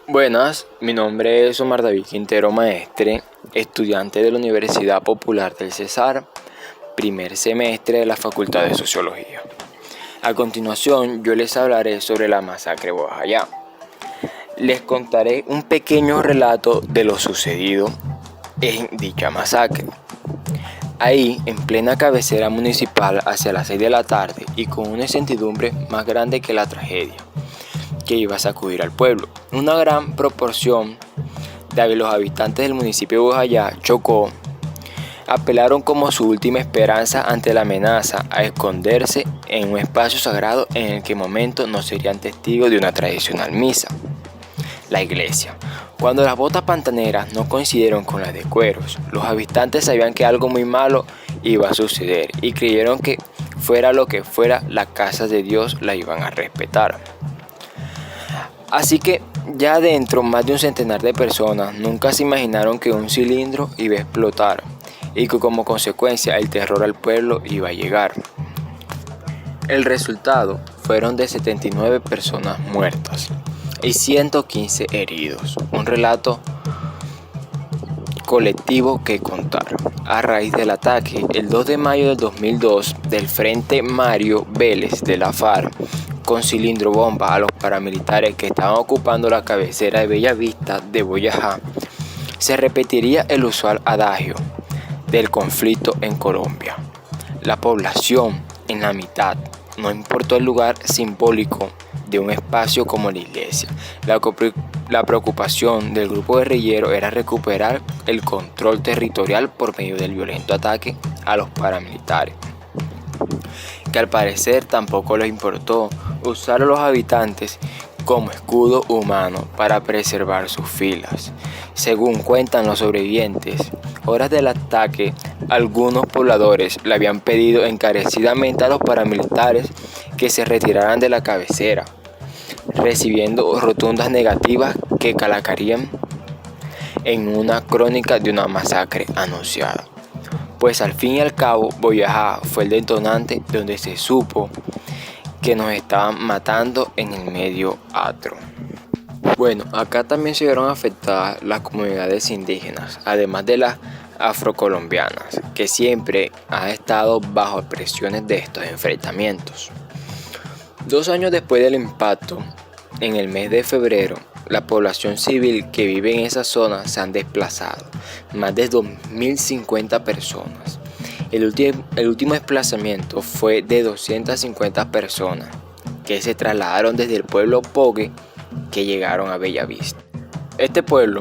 Buenas, mi nombre es Omar David Quintero Maestre, estudiante de la Universidad Popular del Cesar, primer semestre de la Facultad de Sociología. A continuación, yo les hablaré sobre la masacre de Bojayá. Les contaré un pequeño relato de lo sucedido en dicha masacre. Ahí, en plena cabecera municipal, hacia las 6 de la tarde y con una incertidumbre más grande que la tragedia que iba a sacudir al pueblo. Una gran proporción de los habitantes del municipio de Bojayá, Chocó, apelaron como su última esperanza ante la amenaza a esconderse en un espacio sagrado en el que momento no serían testigos de una tradicional misa, la iglesia. Cuando las botas pantaneras no coincidieron con las de cueros, los habitantes sabían que algo muy malo iba a suceder y creyeron que fuera lo que fuera, la casa de Dios la iban a respetar. Así que ya adentro más de un centenar de personas nunca se imaginaron que un cilindro iba a explotar y que como consecuencia el terror al pueblo iba a llegar. El resultado fueron de 79 personas muertas y 115 heridos, un relato colectivo que contar. A raíz del ataque, el 2 de mayo del 2002, del Frente Mario Vélez de la FARC, con cilindro bomba a los paramilitares que estaban ocupando la cabecera de Bellavista de Boyajá, se repetiría el usual adagio del conflicto en Colombia. La población en la mitad, no importó el lugar simbólico de un espacio como la iglesia. La preocupación del grupo guerrillero era recuperar el control territorial por medio del violento ataque a los paramilitares, que al parecer tampoco les importó usar a los habitantes como escudo humano para preservar sus filas. Según cuentan los sobrevivientes, horas del ataque, algunos pobladores le habían pedido encarecidamente a los paramilitares que se retiraran de la cabecera, recibiendo rotundas negativas que calacarían en una crónica de una masacre anunciada. Pues al fin y al cabo, Boyajá fue el detonante donde se supo que nos estaban matando en el medio atro. Bueno, acá también se vieron afectadas las comunidades indígenas, además de las afrocolombianas, que siempre han estado bajo presiones de estos enfrentamientos. 2 años después del impacto, en el mes de febrero, la población civil que vive en esa zona se han desplazado, más de 2.050 personas. El último desplazamiento fue de 250 personas que se trasladaron desde el pueblo Pogue que llegaron a Bellavista. Este pueblo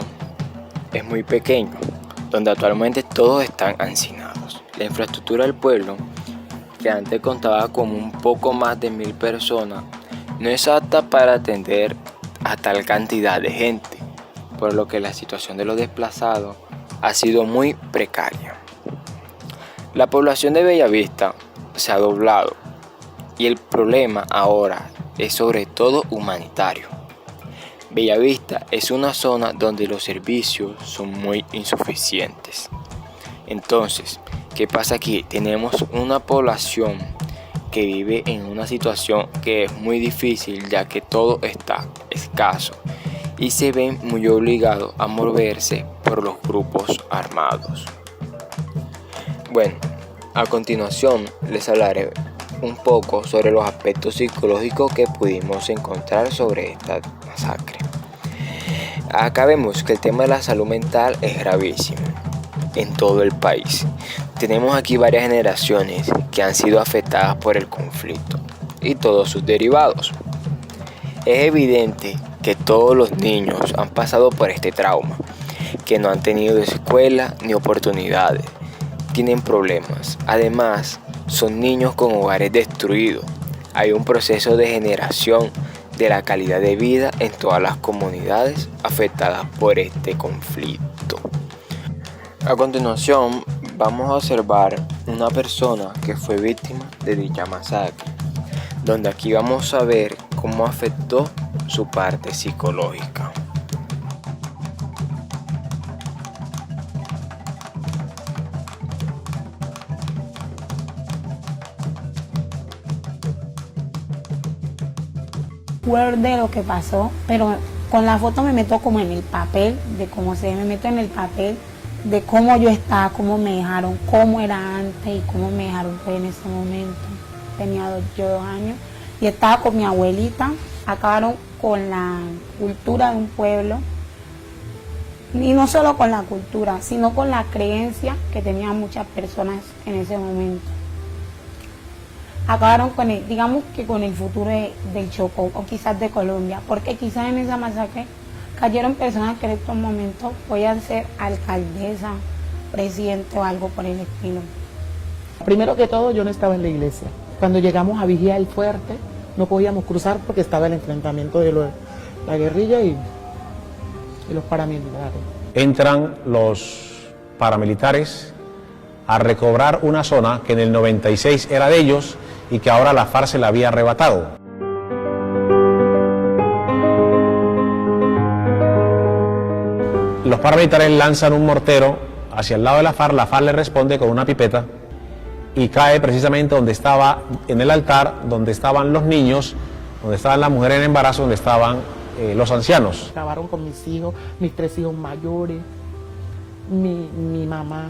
es muy pequeño, donde actualmente todos están hacinados. La infraestructura del pueblo, que antes contaba con un poco más de 1.000 personas, no es apta para atender a tal cantidad de gente, por lo que la situación de los desplazados ha sido muy precaria. La población de Bellavista se ha doblado y el problema ahora es sobre todo humanitario. Bellavista es una zona donde los servicios son muy insuficientes. Entonces, ¿qué pasa aquí? Tenemos una población que vive en una situación que es muy difícil, ya que todo está escaso y se ven muy obligados a moverse por los grupos armados. Bueno, a continuación les hablaré un poco sobre los aspectos psicológicos que pudimos encontrar sobre esta masacre. Acá vemos que el tema de la salud mental es gravísimo en todo el país. Tenemos aquí varias generaciones que han sido afectadas por el conflicto y todos sus derivados. Es evidente que todos los niños han pasado por este trauma, que no han tenido escuela ni oportunidades, tienen problemas. Además, son niños con hogares destruidos. Hay un proceso de generación de la calidad de vida en todas las comunidades afectadas por este conflicto. A continuación, vamos a observar una persona que fue víctima de dicha masacre, donde aquí vamos a ver cómo afectó su parte psicológica. Recuerdo de lo que pasó, pero Con la foto me meto como en el papel, de cómo se ve, me meto en el papel de cómo yo estaba, cómo me dejaron, cómo era antes y cómo me dejaron pues en ese momento. Tenía yo 2 años y estaba con mi abuelita. Acabaron con la cultura de un pueblo, y no solo con la cultura, sino con la creencia que tenían muchas personas en ese momento. Acabaron con el, digamos que con el futuro del Chocó o quizás de Colombia, porque quizás en esa masacre cayeron personas que en estos momentos podían ser alcaldesa, presidente o algo por el estilo. Primero que todo, yo no estaba en la iglesia. Cuando llegamos a Vigía el Fuerte, no podíamos cruzar porque estaba el enfrentamiento de la guerrilla y los paramilitares. Entran los paramilitares a recobrar una zona que en el 96 era de ellos y que ahora la FARC se la había arrebatado. Los paramilitares lanzan un mortero hacia el lado de la FARC le responde con una pipeta y cae precisamente donde estaba, en el altar, donde estaban los niños, donde estaban las mujeres en embarazo, donde estaban los ancianos. Acabaron con mis hijos, mis 3 hijos mayores, mi mamá,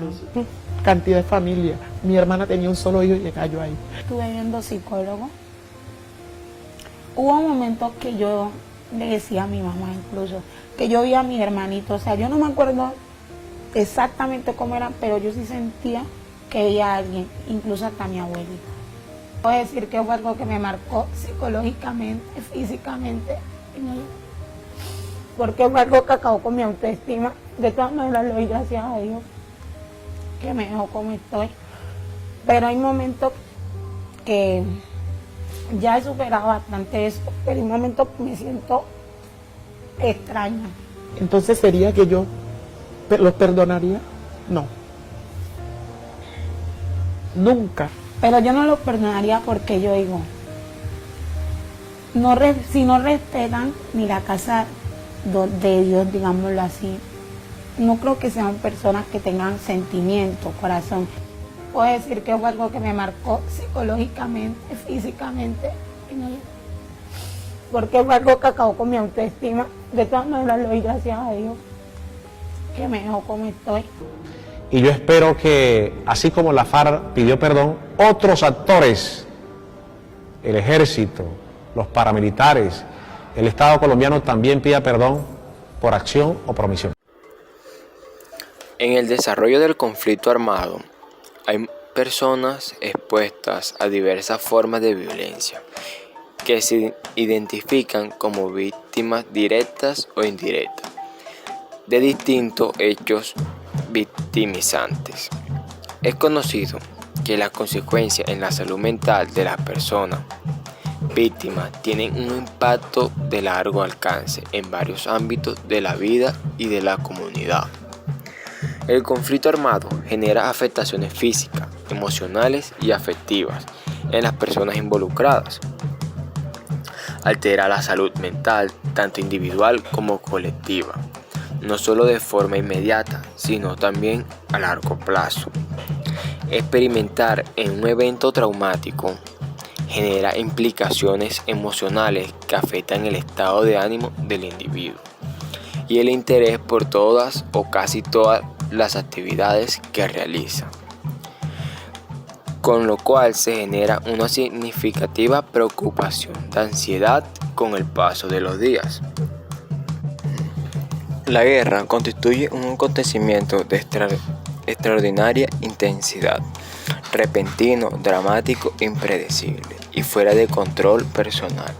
cantidad de familia. Mi hermana tenía un solo hijo y le cayó ahí. Estuve viendo psicólogo. Hubo momentos que yo le decía a mi mamá incluso, que yo vi a mi hermanito, o sea, yo no me acuerdo exactamente cómo eran, pero yo sí sentía que veía a alguien, incluso hasta mi abuelita. Puedo decir que fue algo que me marcó psicológicamente, físicamente, porque fue algo que acabó con mi autoestima. De todas maneras, le doy gracias a Dios que me dejó como estoy. Pero hay momentos que ya he superado bastante eso, pero hay momentos que me siento extraña. Entonces, ¿sería que yo los perdonaría? No. Nunca. Pero yo no los perdonaría porque yo digo, si no respetan ni la casa de Dios, digámoslo así, no creo que sean personas que tengan sentimiento, corazón. Puedo decir que fue algo que me marcó psicológicamente, físicamente, porque fue algo que acabó con mi autoestima. De todas maneras, le doy gracias a Dios que me dejó como estoy. Y yo espero que, así como la FARC pidió perdón, otros actores, el ejército, los paramilitares, el Estado colombiano también pida perdón por acción o por omisión. En el desarrollo del conflicto armado, hay personas expuestas a diversas formas de violencia que se identifican como víctimas directas o indirectas de distintos hechos victimizantes. Es conocido que las consecuencias en la salud mental de las personas víctimas tienen un impacto de largo alcance en varios ámbitos de la vida y de la comunidad. El conflicto armado genera afectaciones físicas, emocionales y afectivas en las personas involucradas. Altera la salud mental, tanto individual como colectiva, no solo de forma inmediata, sino también a largo plazo. Experimentar en un evento traumático genera implicaciones emocionales que afectan el estado de ánimo del individuo y el interés por todas o casi todas las actividades que realiza, con lo cual se genera una significativa preocupación de ansiedad con el paso de los días. La guerra constituye un acontecimiento de extraordinaria intensidad, repentino, dramático, impredecible y fuera de control personal,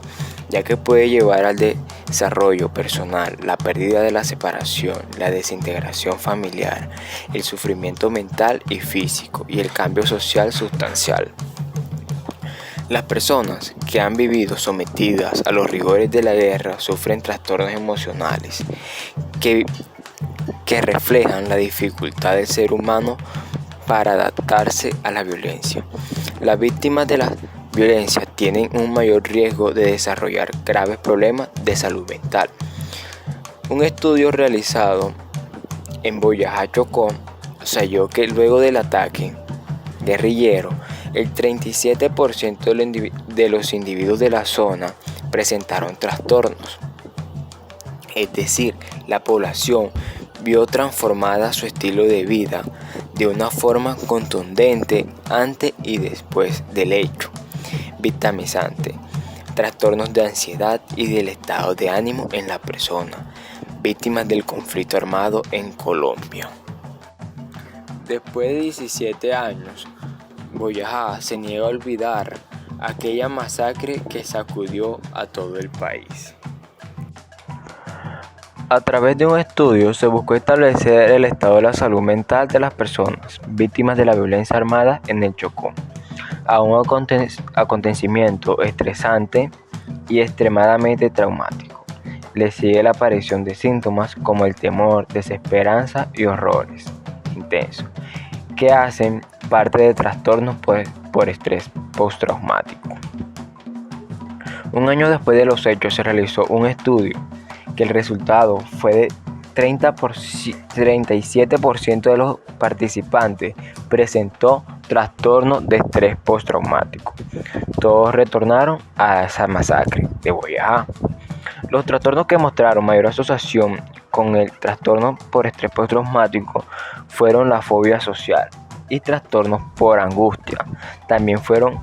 ya que puede llevar al desarrollo personal, la pérdida de la separación, la desintegración familiar, el sufrimiento mental y físico y el cambio social sustancial. Las personas que han vivido sometidas a los rigores de la guerra sufren trastornos emocionales que reflejan la dificultad del ser humano para adaptarse a la violencia. Las víctimas de la violencia tienen un mayor riesgo de desarrollar graves problemas de salud mental. Un estudio realizado en Boyacá, Chocó, halló que luego del ataque guerrillero, el 37% de los individuos de la zona presentaron trastornos. Es decir, la población vio transformada su estilo de vida de una forma contundente antes y después del hecho victimizante, trastornos de ansiedad y del estado de ánimo en la persona, víctimas del conflicto armado en Colombia. Después de 17 años, Boyajá se niega a olvidar aquella masacre que sacudió a todo el país. A través de un estudio se buscó establecer el estado de la salud mental de las personas víctimas de la violencia armada en el Chocó, a un acontecimiento estresante y extremadamente traumático. Le sigue la aparición de síntomas como el temor, desesperanza y horrores intensos, que hacen parte de trastornos por estrés postraumático. Un año después de los hechos se realizó un estudio que el resultado fue de 37% de los participantes presentó trastorno de estrés postraumático. Todos retornaron a esa masacre de Boyajá. Los trastornos que mostraron mayor asociación con el trastorno por estrés postraumático fueron la fobia social y trastornos por angustia. También fueron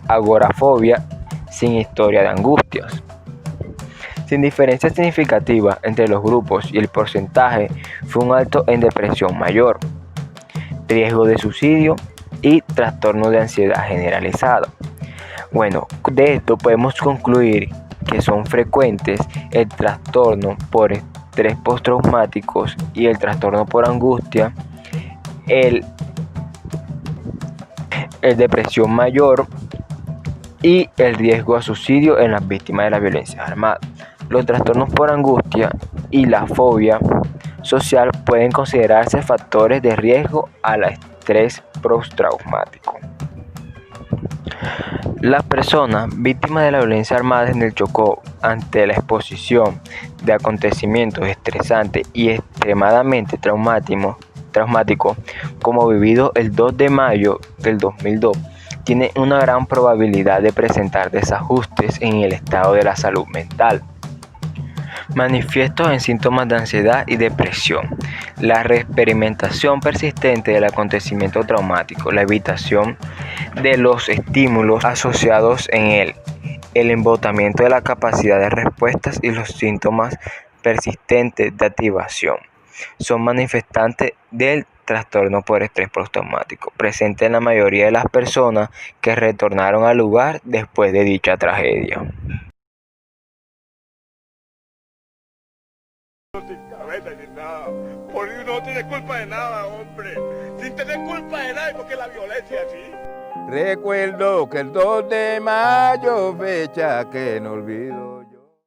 agorafobia sin historia de angustias. Sin diferencia significativa entre los grupos y el porcentaje fue un alto en depresión mayor, riesgo de suicidio y trastorno de ansiedad generalizada. Bueno, de esto podemos concluir que son frecuentes el trastorno por estrés postraumáticos y el trastorno por angustia, el depresión mayor y el riesgo a suicidio en las víctimas de la violencia armada. Los trastornos por angustia y la fobia social pueden considerarse factores de riesgo al estrés postraumático. Las personas víctimas de la violencia armada en el Chocó, ante la exposición de acontecimientos estresantes y extremadamente traumáticos como vivido el 2 de mayo del 2002, tienen una gran probabilidad de presentar desajustes en el estado de la salud mental. Manifiestos en síntomas de ansiedad y depresión, la reexperimentación persistente del acontecimiento traumático, la evitación de los estímulos asociados en él, el embotamiento de la capacidad de respuestas y los síntomas persistentes de activación son manifestantes del trastorno por estrés postraumático, presente en la mayoría de las personas que retornaron al lugar después de dicha tragedia. Sin cabeza ni nada, porque uno no tiene culpa de nada, hombre, sin tener culpa de nada, porque la violencia así. Recuerdo que el 2 de mayo, fecha que no olvido.